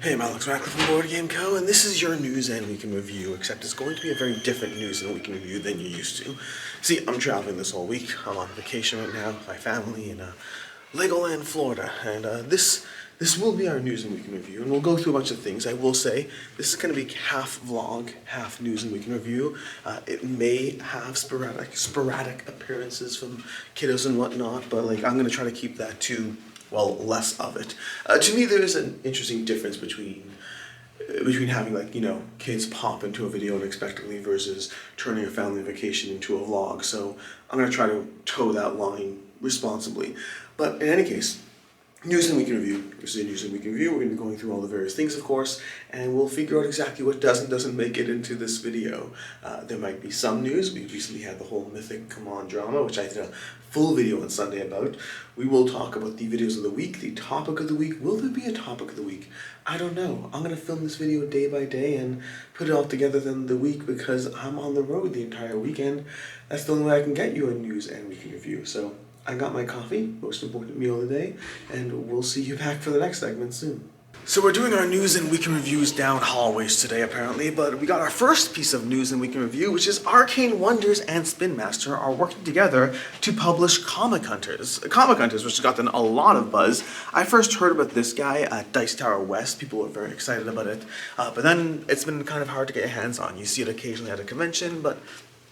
Hey, I'm Alex Ratcliffe from Board Game Co., and this is your news and week in review, except it's going to be a very different news and week in review than you're used to. See, I'm traveling this whole week. I'm on vacation right now with my family in Legoland, Florida, and this will be our news and week in review, and we'll go through a bunch of things. I will say, this is going to be half vlog, half news and week in review. It may have sporadic appearances from kiddos and whatnot, but I'm going to try to keep that to, well, less of it. To me, there is an interesting difference between having kids pop into a video unexpectedly versus turning a family vacation into a vlog. So I'm going to try to toe that line responsibly. But in any case, news and week in review. This is a news and week in review. We're going to be going through all the various things, of course, and we'll figure out exactly what does and doesn't make it into this video. There might be some news. We recently had the whole Mythic Come On drama, which I did a full video on Sunday about. We will talk about the videos of the week, the topic of the week. Will there be a topic of the week? I don't know. I'm going to film this video day by day and put it all together in the week because I'm on the road the entire weekend. That's the only way I can get you a news and week in review. So I got my coffee, most important meal of the day, and we'll see you back for the next segment soon. So we're doing our news and week in reviews down hallways today, apparently, but we got our first piece of news and week in review, which is Arcane Wonders and Spin Master are working together to publish Comic Hunters. Comic Hunters, which has gotten a lot of buzz. I first heard about this guy at Dice Tower West. People were very excited about it, but then it's been kind of hard to get your hands on. You see it occasionally at a convention, but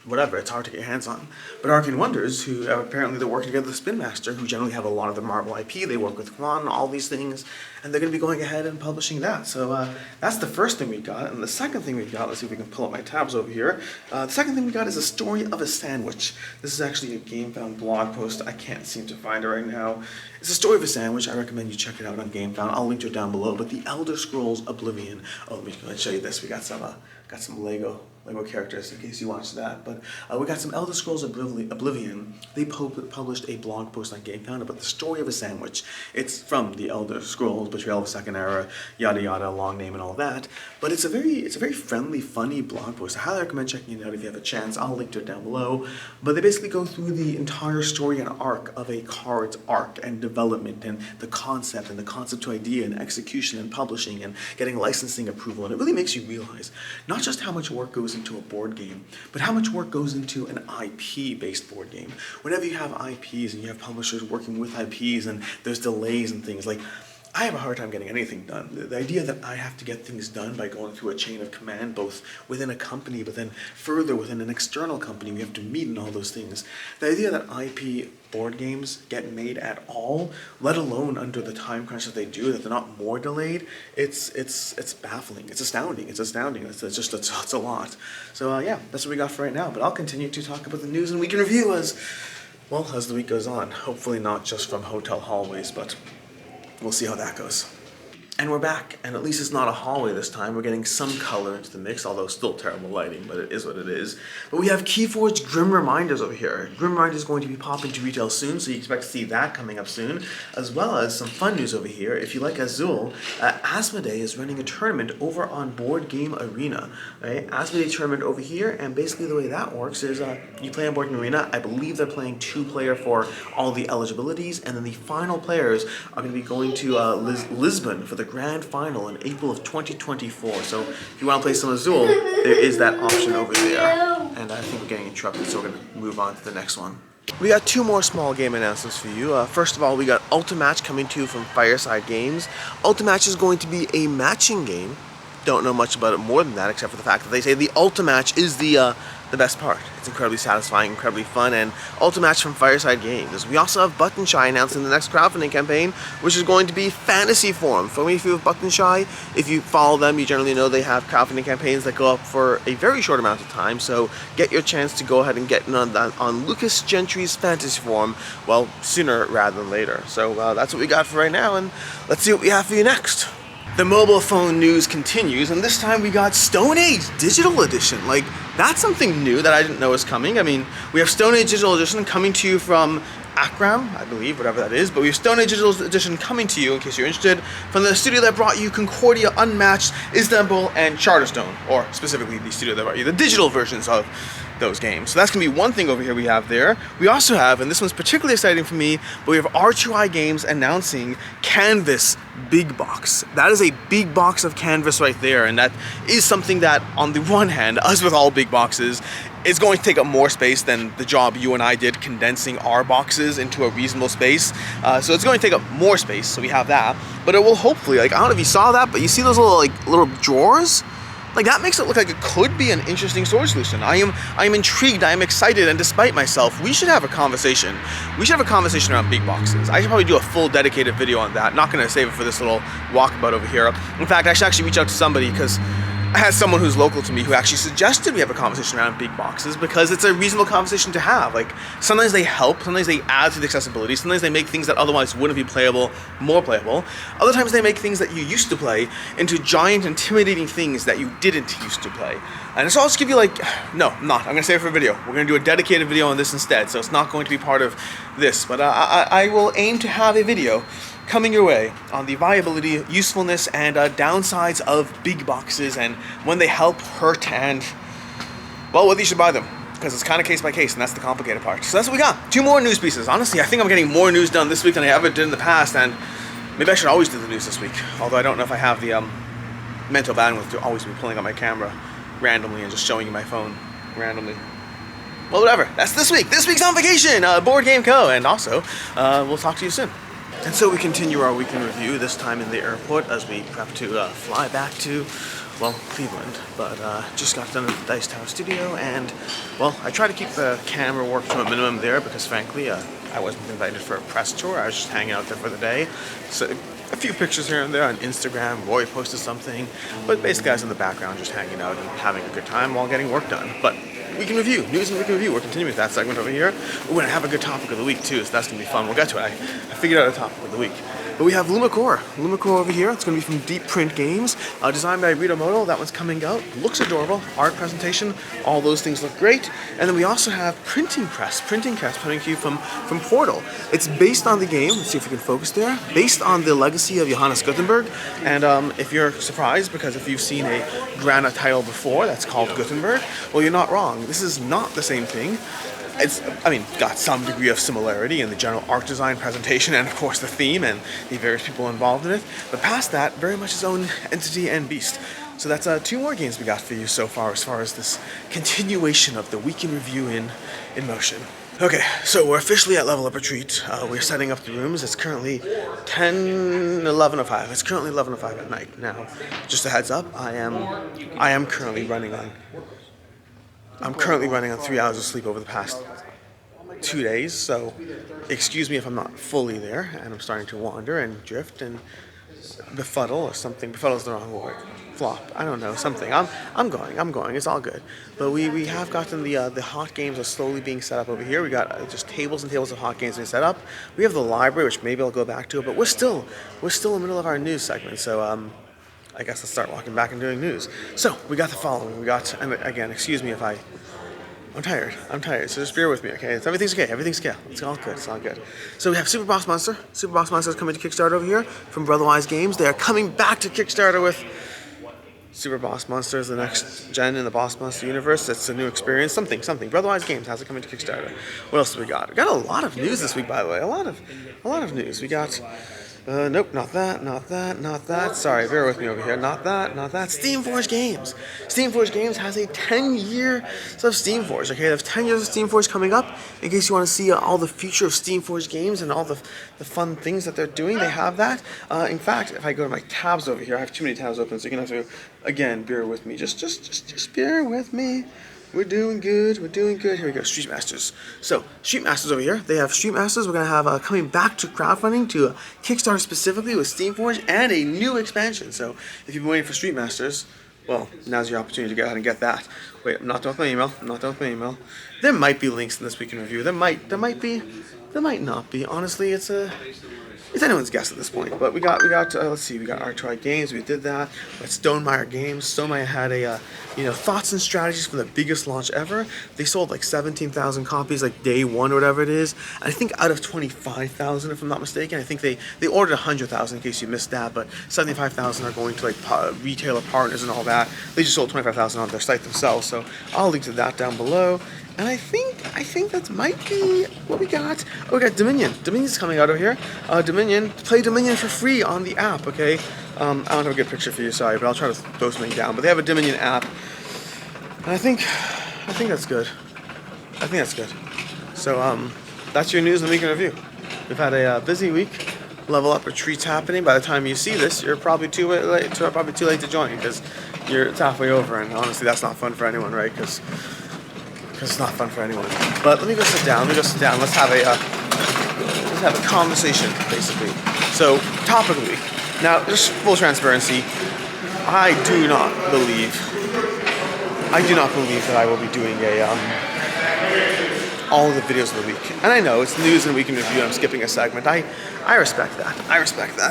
whatever, it's hard to get your hands on. But Arcane Wonders, who apparently they're working together with Spin Master, who generally have a lot of the Marvel IP, they work with Quan, all these things, and they're going to be going ahead and publishing that. So that's the first thing we got. And the second thing we got, let's see if we can pull up my tabs over here. The second thing we got is a story of a sandwich. This is actually a GameFound blog post. I can't seem to find it right now. It's a story of a sandwich. I recommend you check it out on GameFound. I'll link to it down below. But the Elder Scrolls Oblivion. Oh, let me show you this. We got some Lego characters in case you watched that. But we got some Elder Scrolls Oblivion. They published a blog post on GameFound about the story of a sandwich. It's from the Elder Scrolls, Betrayal of the Second Era, yada yada, long name and all that. But it's a very friendly, funny blog post. I highly recommend checking it out if you have a chance. I'll link to it down below. But they basically go through the entire story and arc of a card's arc and development and the concept to idea and execution and publishing and getting licensing approval. And it really makes you realize not just how much work goes into a board game, but how much work goes into an IP-based board game. Whenever you have IPs and you have publishers working with IPs and there's delays and things, I have a hard time getting anything done. The idea that I have to get things done by going through a chain of command, both within a company, but then further within an external company, we have to meet and all those things. The idea that IP board games get made at all, let alone under the time crunch that they do, that they're not more delayed, it's baffling. It's astounding. It's a lot. So yeah, that's what we got for right now. But I'll continue to talk about the news and week in review as the week goes on. Hopefully not just from hotel hallways, but we'll see how that goes. And we're back, and at least it's not a hallway this time. We're getting some color into the mix, although still terrible lighting, but it is what it is. But we have Keyforge Grim Reminders over here. Grim Reminders is going to be popping to retail soon, so you expect to see that coming up soon, as well as some fun news over here. If you like Azul, Asmodee is running a tournament over on Board Game Arena. Right? Asmodee tournament over here, and basically the way that works is you play on Board Game Arena. I believe they're playing 2-player for all the eligibilities, and then the final players are going to be going to Lisbon for the grand final in April of 2024. So if you want to play some Azul, there is that option over there. And I think we're getting interrupted, so we're going to move on to the next one. We got 2 more small game announcements for you. First of all, we got Ultimatch coming to you from Fireside Games. Ultimatch is going to be a matching game. Don't know much about it more than that, except for the fact that they say the Ultimatch is the best part. It's incredibly satisfying, incredibly fun, and Ultimatch from Fireside Games. We also have Button Shy announcing the next crowdfunding campaign, which is going to be Fantasy Forum. For me, if you have Button Shy, if you follow them, you generally know they have crowdfunding campaigns that go up for a very short amount of time, so get your chance to go ahead and get in on Lucas Gentry's Fantasy Forum, well, sooner rather than later. So that's what we got for right now, and let's see what we have for you next. The mobile phone news continues, and this time we got Stone Age Digital Edition. That's something new that I didn't know was coming. I mean, we have Stone Age Digital Edition coming to you from Akram, I believe, whatever that is, but we have Stone Age Digital Edition coming to you, in case you're interested, from the studio that brought you Concordia, Unmatched, Istanbul, and Charterstone, or specifically the studio that brought you the digital versions of those games. So that's going to be one thing over here we have there. We also have, and this one's particularly exciting for me, but we have R2I Games announcing Canvas Big Box. That is a big box of canvas right there, and that is something that, on the one hand, as with all big boxes, is going to take up more space than the job you and I did condensing our boxes into a reasonable space. So it's going to take up more space, so we have that. But it will hopefully, like, I don't know if you saw that, but you see those little drawers? Like, that makes it look like it could be an interesting storage solution. I am intrigued, I am excited, and despite myself, we should have a conversation. We should have a conversation around big boxes. I should probably do a full dedicated video on that. Not gonna save it for this little walkabout over here. In fact, I should actually reach out to somebody, because I had someone who's local to me who actually suggested we have a conversation around big boxes, because it's a reasonable conversation to have. Like, sometimes they help, sometimes they add to the accessibility, sometimes they make things that otherwise wouldn't be playable more playable. Other times they make things that you used to play into giant, intimidating things that you didn't used to play. And so I'll just give you no, I'm not. I'm gonna save it for a video. We're gonna do a dedicated video on this instead, so it's not going to be part of this, but I will aim to have a video coming your way on the viability, usefulness, and downsides of big boxes, and when they help, hurt, and, well, whether you should buy them, because it's kind of case by case, and that's the complicated part. So that's what we got. 2 more news pieces. Honestly, I think I'm getting more news done this week than I ever did in the past, and maybe I should always do the news this week, although I don't know if I have the mental bandwidth to always be pulling out my camera randomly and just showing you my phone randomly. Well, whatever. That's this week. This week's on vacation, Board Game Co. And also, we'll talk to you soon. And so we continue our weekend review, this time in the airport as we prep to fly back to, well, Cleveland. But just got done at the Dice Tower studio, and, well, I try to keep the camera work to a minimum there because, frankly, I wasn't invited for a press tour. I was just hanging out there for the day. So a few pictures here and there on Instagram. Roy posted something. But basically I was in the background just hanging out and having a good time while getting work done. But week in review, news and week in review. We're continuing with that segment over here. We're going to have a good topic of the week too, so that's going to be fun. We'll get to it. I figured out a topic of the week. But we have Lumicora. Lumicora over here. It's going to be from Deep Print Games. Designed by Rita Moto. That one's coming out. Looks adorable. Art presentation. All those things look great. And then we also have Printing Press. Printing Press coming to you from Portal. It's based on the game. Let's see if we can focus there. Based on the legacy of Johannes Gutenberg. And if you're surprised, because if you've seen a Grana title before that's called Gutenberg, well, you're not wrong. This is not the same thing. It's, got some degree of similarity in the general art design presentation and, of course, the theme and the various people involved in it. But past that, very much its own entity and beast. So that's 2 more games we got for you so far as this continuation of the week in review in motion. Okay, so we're officially at Level Up Retreat. We're setting up the rooms. It's currently 11:05. It's currently 11:05 at night. Now, just a heads up, I am currently running on 3 hours of sleep over the past 2 days, so excuse me if I'm not fully there and I'm starting to wander and drift and befuddle or something. Befuddle is the wrong word. Flop. I don't know, something. I'm going. It's all good. But we have gotten the hot games are slowly being set up over here. We got just tables and tables of hot games being set up. We have the library, which maybe I'll go back to, but we're still in the middle of our news segment, so I guess let's start walking back and doing news. So, we got the following. And again, excuse me if I'm tired, so just bear with me, okay? Everything's okay, it's all good. So we have Super Boss Monster. Super Boss Monster is coming to Kickstarter over here from Brotherwise Games. They are coming back to Kickstarter with Super Boss Monster is the next gen in the Boss Monster universe. It's a new experience, something. Brotherwise Games has it coming to Kickstarter. What else do we got? We got a lot of news this week, by the way, a lot of news. We got... nope, not that. Sorry, bear with me over here. Not that. Steamforged Games. Steamforged Games has a 10-year of Steamforged, okay? They have 10 years of Steamforged coming up. In case you want to see all the future of Steamforged games and all the fun things that they're doing, they have that. In fact, if I go to my tabs over here, I have too many tabs open, so you're going to have to, again, bear with me. Just bear with me. We're doing good. Here we go, Street Masters. So, Street Masters over here. They have Street Masters. We're going to have coming back to crowdfunding to Kickstarter specifically with Steamforged and a new expansion. So, if you've been waiting for Street Masters, well, now's your opportunity to go ahead and get that. Wait, I'm not done with my email. There might be links in this week in review. There might not be. Honestly, it's it's anyone's guess at this point. But we got let's see, we got Arcane Games, we did that. We had Stonemaier Games. Stonemaier had a thoughts and strategies for the biggest launch ever. They sold like 17,000 copies like day one or whatever it is. And I think out of 25,000, if I'm not mistaken, I think they ordered 100,000 in case you missed that, but 75,000 are going to like retailer partners and all that. They just sold 25,000 on their site themselves, so I'll link to that down below. And I think that might be what we got. Oh, we got Dominion. Dominion's coming out over here. Dominion, play Dominion for free on the app, okay? I don't have a good picture for you, sorry, but I'll try to throw something down. But they have a Dominion app, and I think that's good. I think that's good. So that's your news and week in review. We've had a busy week. Level up retreats happening. By the time you see this, you're probably too late to join because it's halfway over, and honestly, that's not fun for anyone, right? Because it's not fun for anyone. But let me go sit down. Let's have a conversation, basically. So, topic of the week. Now, just full transparency, I do not believe that I will be doing all of the videos of the week. And I know it's news and week in review, and I'm skipping a segment. I respect that.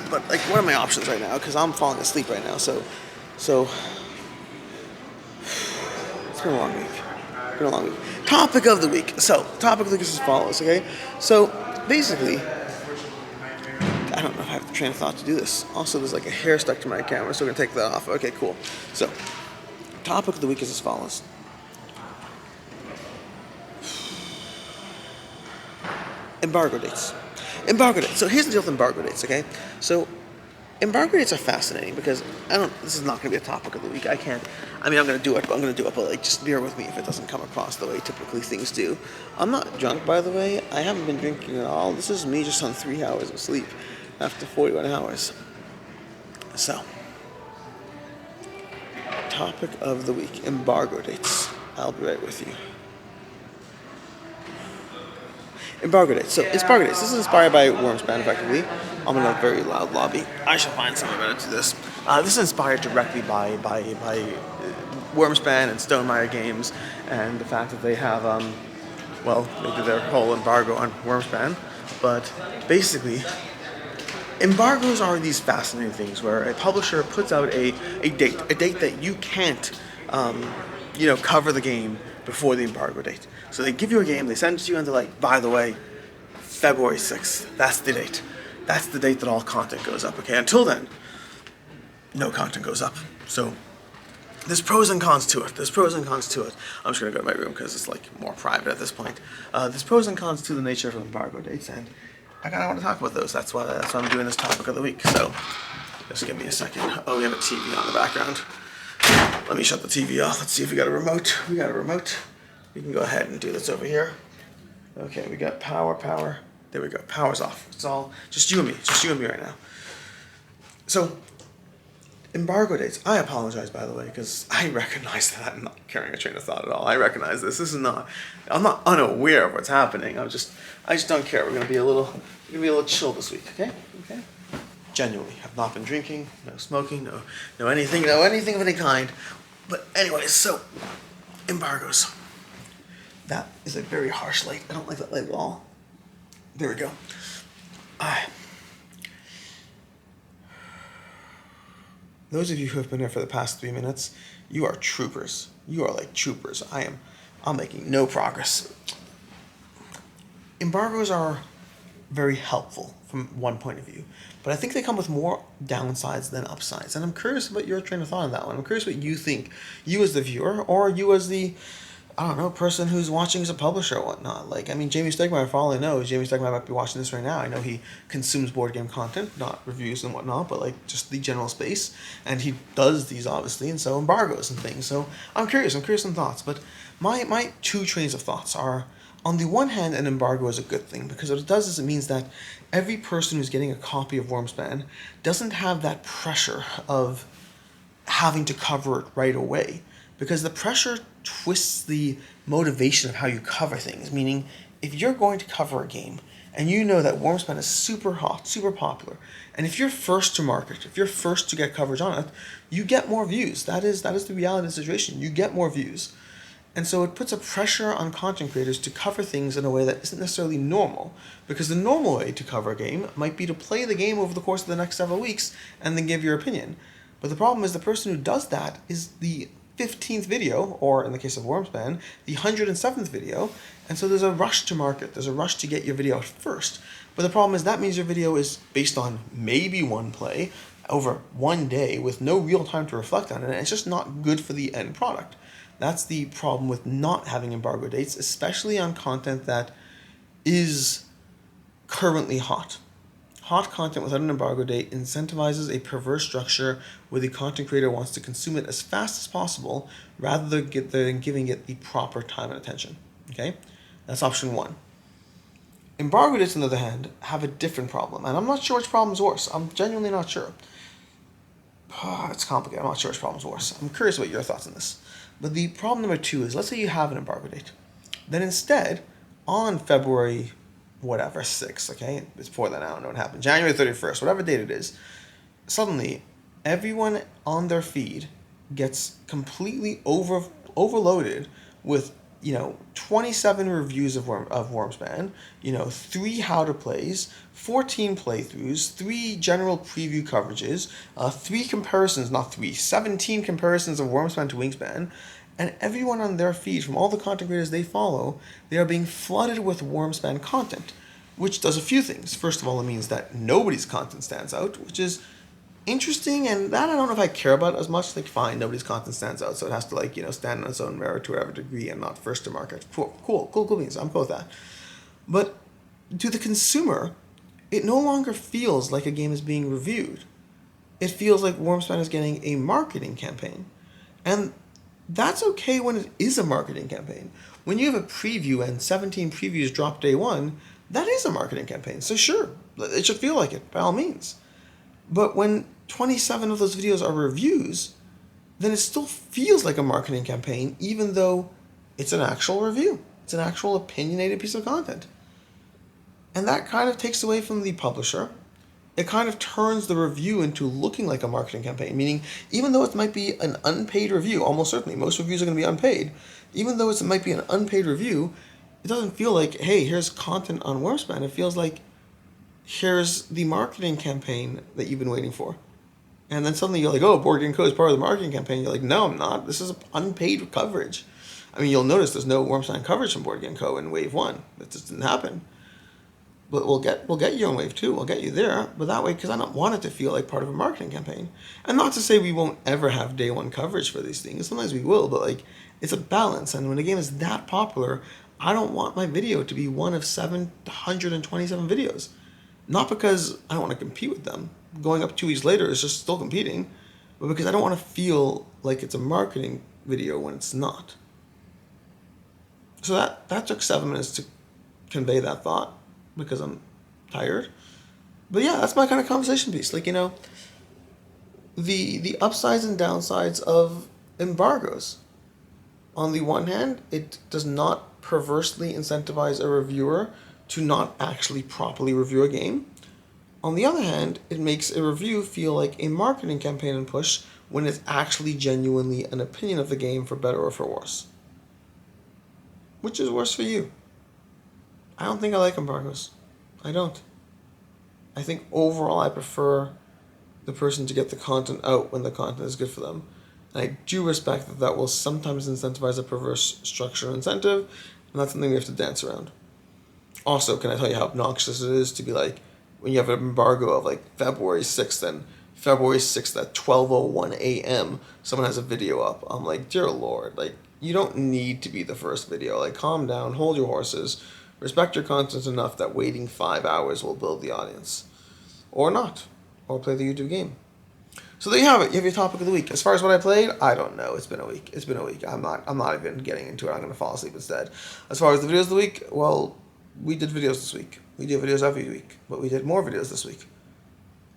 But like, what are my options right now? Because I'm falling asleep right now. So it's been a long week. Topic of the week. So, topic of the week is as follows, okay? So, basically, I don't know if I have the train of thought to do this. Also, there's like a hair stuck to my camera, so we're going to take that off. Okay, cool. So, topic of the week is as follows. Embargo dates. So, here's the deal with embargo dates, okay? So, embargo dates are fascinating because this is not going to be a topic of the week. I'm going to do it, but like, just bear with me if it doesn't come across the way typically things do. I'm not drunk, by the way. I haven't been drinking at all. This is me just on 3 hours of sleep after 41 hours. So, topic of the week, embargo dates. I'll be right with you. Embargo dates. So, embargo dates. This is inspired by Wormspan, effectively. I'm in a very loud lobby. I should find something better to this. This is inspired directly by Wormspan and Stonemaier Games, and the fact that they have, they did their whole embargo on Wormspan. But basically, embargoes are these fascinating things where a publisher puts out a date that you can't, cover the game before the embargo date. So they give you a game, they send it to you, and they're like, by the way, February 6th, that's the date. That's the date that all content goes up, okay? Until then, no content goes up. So there's pros and cons to it. I'm just going to go to my room because it's like more private at this point. There's pros and cons to the nature of embargo dates, and I kind of want to talk about those. That's why I'm doing this topic of the week. So just give me a second. Oh, we have a TV on in the background. Let me shut the TV off. Let's see if we got a remote. We got a remote. We can go ahead and do this over here. Okay, we got power. There we go. Power's off. It's all just you and me right now. So, embargo dates. I apologize, by the way, because I recognize that I'm not carrying a train of thought at all. I recognize this. I'm not unaware of what's happening. I just don't care. We're gonna be a little chill this week. Okay. Genuinely, have not been drinking, no smoking, no anything of any kind. But anyways, so embargoes. That is a very harsh light. I don't like that light at all. There we go. Those of you who have been here for the past 3 minutes, you are troopers. You are like troopers. I'm making no progress. Embargoes are very helpful from one point of view, but I think they come with more downsides than upsides. And I'm curious about your train of thought on that one. I'm curious what you think, you as the viewer, or you as the person who's watching as a publisher or whatnot. Like, Jamie Stegmaier, for all I know, Jamie Stegmaier might be watching this right now. I know he consumes board game content, not reviews and whatnot, but like just the general space. And he does these, obviously, and so embargoes and things. So I'm curious on thoughts. But my two trains of thoughts are, on the one hand, an embargo is a good thing, because what it does is it means that every person who's getting a copy of Wormspan doesn't have that pressure of having to cover it right away. Because the pressure twists the motivation of how you cover things. Meaning, if you're going to cover a game, and you know that Wormspan is super hot, super popular, and if you're first to market, if you're first to get coverage on it, you get more views. That is the reality of the situation. You get more views. And so it puts a pressure on content creators to cover things in a way that isn't necessarily normal. Because the normal way to cover a game might be to play the game over the course of the next several weeks and then give your opinion. But the problem is the person who does that is the 15th video, or in the case of Wormspan, the 107th video, and so there's a rush to market. There's a rush to get your video out first. But the problem is that means your video is based on maybe one play over one day with no real time to reflect on it, and it's just not good for the end product. That's the problem with not having embargo dates, especially on content that is currently hot. Hot content without an embargo date incentivizes a perverse structure where the content creator wants to consume it as fast as possible rather than giving it the proper time and attention. Okay? That's option one. Embargo dates, on the other hand, have a different problem, and I'm not sure which problem's worse. I'm genuinely not sure. It's complicated. I'm not sure which problem's worse. I'm curious about your thoughts on this. But the problem number two is, let's say you have an embargo date. Then instead, on February whatever, 6th, okay? It's before that, I don't know what happened. January 31st, whatever date it is, suddenly everyone on their feed gets completely overloaded with, 27 reviews of Wormspan, 3 how-to plays, 14 playthroughs, 3 general preview coverages, 17 comparisons of Wormspan to Wingspan, and everyone on their feed, from all the content creators they follow, they are being flooded with Wormspan content, which does a few things. First of all, it means that nobody's content stands out, which is interesting, and that I don't know if I care about as much. Like, fine, nobody's content stands out, so it has to, stand on its own merit to whatever degree and not first to market. Cool beans. I'm cool with that. But to the consumer, it no longer feels like a game is being reviewed. It feels like Wormspan is getting a marketing campaign. And that's okay when it is a marketing campaign. When you have a preview and 17 previews drop day one, that is a marketing campaign. So sure, it should feel like it, by all means. But when 27 of those videos are reviews, then it still feels like a marketing campaign, even though it's an actual review. It's an actual opinionated piece of content. And that kind of takes away from the publisher. It kind of turns the review into looking like a marketing campaign, meaning even though it might be an unpaid review, almost certainly, most reviews are going to be unpaid, even though it might be an unpaid review, it doesn't feel like, hey, here's content on Wormspan. It feels like, here's the marketing campaign that you've been waiting for. And then suddenly you're like, oh, Board Game Co. is part of the marketing campaign. You're like, no, I'm not. This is unpaid coverage. I mean, you'll notice there's no Wormspan coverage from Board Game Co. in Wave 1. That just didn't happen. But we'll get you on Wave 2. We'll get you there. But that way, because I don't want it to feel like part of a marketing campaign. And not to say we won't ever have day one coverage for these things. Sometimes we will, but it's a balance. And when a game is that popular, I don't want my video to be one of 727 videos. Not because I don't want to compete with them. Going up 2 weeks later is just still competing. But because I don't want to feel like it's a marketing video when it's not. So that took 7 minutes to convey that thought, because I'm tired. But yeah, that's my kind of conversation piece. The upsides and downsides of embargoes. On the one hand, it does not perversely incentivize a reviewer to not actually properly review a game. On the other hand, it makes a review feel like a marketing campaign and push when it's actually genuinely an opinion of the game, for better or for worse. Which is worse for you? I don't think I like embargoes. I don't. I think overall I prefer the person to get the content out when the content is good for them. And I do respect that will sometimes incentivize a perverse structure and incentive, and that's something we have to dance around. Also, can I tell you how obnoxious it is to be when you have an embargo of February 6th, and February 6th at 12:01 a.m. someone has a video up. I'm like, dear Lord, you don't need to be the first video. Calm down, hold your horses. Respect your content enough that waiting 5 hours will build the audience. Or not. Or play the YouTube game. So there you have it. You have your topic of the week. As far as what I played, I don't know. It's been a week. I'm not even getting into it. I'm going to fall asleep instead. As far as the videos of the week, well, we did videos this week. We do videos every week. But we did more videos this week.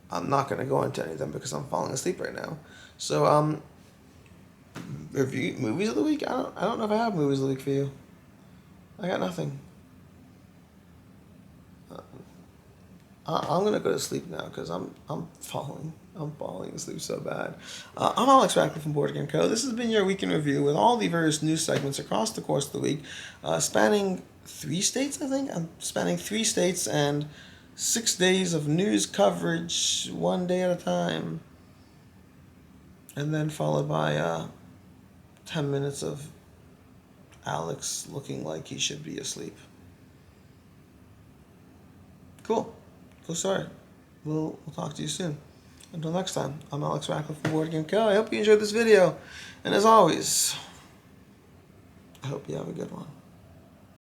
I'm not going to go into any of them because I'm falling asleep right now. So, review movies of the week? I don't know if I have movies of the week for you. I got nothing. I'm gonna go to sleep now because I'm falling asleep so bad. I'm Alex Rackley from Board Game Co. This has been your week in review with all the various news segments across the course of the week, spanning 3 states. I think I'm spanning 3 states and 6 days of news coverage, 1 day at a time, and then followed by 10 minutes of Alex looking like he should be asleep. Cool. Cool story. We'll talk to you soon. Until next time, I'm Alex Rackley from Board Game Co. I hope you enjoyed this video. And as always, I hope you have a good one.